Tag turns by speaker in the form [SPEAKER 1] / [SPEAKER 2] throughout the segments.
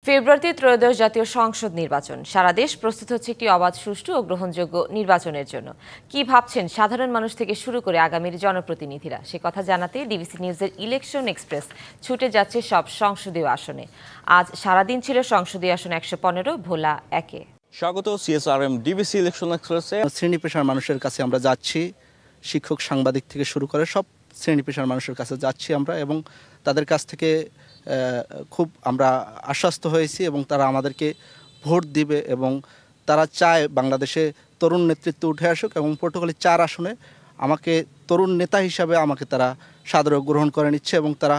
[SPEAKER 1] ফেব্রুয়ারিতে ত্রয়োদশ জাতীয় সংসদ নির্বাচন। সারা দেশ প্রস্তুত হচ্ছে একটি অবাধ, সুষ্ঠু ও গ্রহণযোগ্য নির্বাচনের জন্য। কি ভাবছেন সাধারণ মানুষ থেকে শুরু করে আগামীর জনপ্রতিনিধিরা, সে কথা জানাতে ডিবিসি নিউজের ইলেকশন এক্সপ্রেস ছুটে যাচ্ছে সব সংসদীয় আসনে। আজ সারাদিন ছিল সংসদীয় আসন 115, ভোলা 1-এ।
[SPEAKER 2] স্বাগত সিএসআরএম ডিবিসি ইলেকশন এক্সপ্রেসে।
[SPEAKER 3] শ্রেণী পেশার মানুষের কাছে আমরা যাচ্ছি, শিক্ষক, সাংবাদিক থেকে শুরু করে সব শ্রেণী পেশার মানুষের কাছে যাচ্ছি আমরা, এবং তাদের কাছ থেকে খুব আমরা আশ্বস্ত হয়েছি এবং তারা আমাদেরকে ভোট দিবে এবং তারা চায় বাংলাদেশে তরুণ নেতৃত্ব উঠে আসুক, এবং পর্তুগালের 4 আসনে আমাকে তরুণ নেতা হিসাবে আমাকে তারা সাদরে গ্রহণ করে নিচ্ছে এবং তারা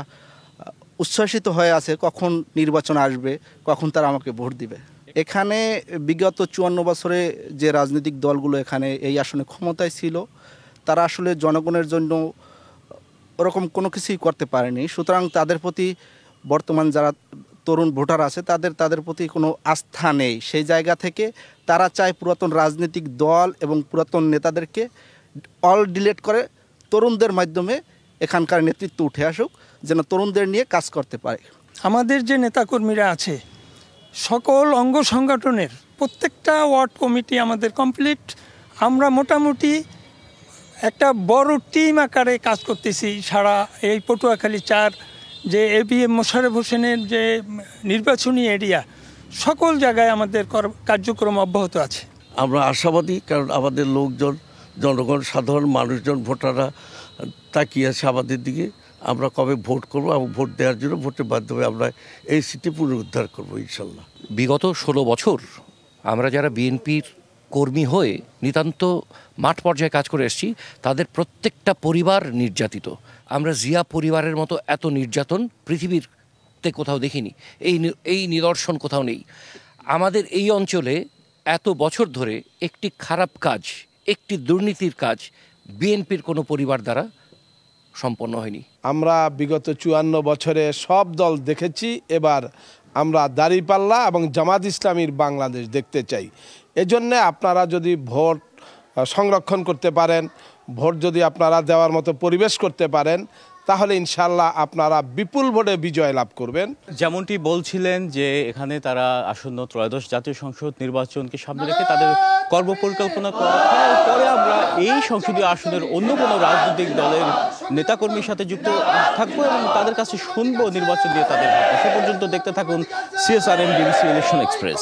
[SPEAKER 3] উচ্ছ্বসিত হয়ে আছে কখন নির্বাচন আসবে, কখন তারা আমাকে ভোট দিবে। এখানে বিগত 54 বছরে যে রাজনৈতিক দলগুলো এখানে এই আসনে ক্ষমতায় ছিল, তারা আসলে জনগণের জন্য ওরকম কোনো কিছুই করতে পারেনি। সুতরাং তাদের প্রতি বর্তমান যারা তরুণ ভোটার আছে তাদের প্রতি কোনো আস্থা নেই। সেই জায়গা থেকে তারা চায় পুরাতন রাজনৈতিক দল এবং পুরাতন নেতাদেরকে অল ডিলেট করে তরুণদের মাধ্যমে এখানকার নেতৃত্ব উঠে আসুক, যেন তরুণদের নিয়ে কাজ করতে পারে।
[SPEAKER 4] আমাদের যে নেতাকর্মীরা আছে সকল অঙ্গ সংগঠনের প্রত্যেকটা ওয়ার্ড কমিটি আমাদের কমপ্লিট। আমরা মোটামুটি একটা বড় টিম আকারে কাজ করতেছি সারা এই পটুয়াখালী 4 যে এবিএম মোশাররফ হোসেনের যে নির্বাচনী এরিয়া, সকল জায়গায় আমাদের কার্যক্রম অব্যাহত আছে।
[SPEAKER 5] আমরা আশাবাদী, কারণ আমাদের লোকজন, জনগণ, সাধারণ মানুষজন, ভোটাররা তাকিয়ে আছে আমাদের দিকে। আমরা কবে ভোট করব এবং ভোট দেওয়ার জন্য ভোটের মাধ্যমে আমরা এই সিটি পুনরুদ্ধার করবো ইনশাল্লাহ।
[SPEAKER 6] বিগত 16 বছর আমরা যারা বিএনপির কর্মী হয়ে নিতান্ত মাঠ পর্যায়ে কাজ করে এসেছি, তাদের প্রত্যেকটা পরিবার নির্যাতিত। আমরা জিয়া পরিবারের মতো এত নির্যাতন পৃথিবীতে কোথাও দেখিনি, এই নিদর্শন কোথাও নেই। আমাদের এই অঞ্চলে এত বছর ধরে একটি খারাপ কাজ, একটি দুর্নীতির কাজ বিএনপির কোনো পরিবার দ্বারা সম্পন্ন হয়নি।
[SPEAKER 7] আমরা বিগত 54 বছরে সব দল দেখেছি, এবার আমরা দাঁড়িপাল্লা এবং জামাত ইসলামীর বাংলাদেশ দেখতে চাই। এজন্য আপনারা যদি ভোট সংরক্ষণ করতে পারেন, ভোট যদি আপনারা দেওয়ার মতো পরিবেশ করতে পারেন, তাহলে ইনশাল্লাহ আপনারা বিপুল ভোটে বিজয় লাভ করবেন।
[SPEAKER 2] যেমনটি বলছিলেন যে এখানে তারা আসন্ন ত্রয়োদশ জাতীয় সংসদ নির্বাচনকে সামনে রেখে তাদের কর্মপরিকল্পনা করার পরে আমরা এই সংসদীয় আসনের অন্য কোনো রাজনৈতিক দলের নেতাকর্মীর সাথে যুক্ত থাকবো এবং তাদের কাছে শুনবো নির্বাচন দিয়ে তাদের ভাবনা। সে পর্যন্ত দেখতে থাকুন সিএসআরএম ডিবিসি ইলেকশন এক্সপ্রেস।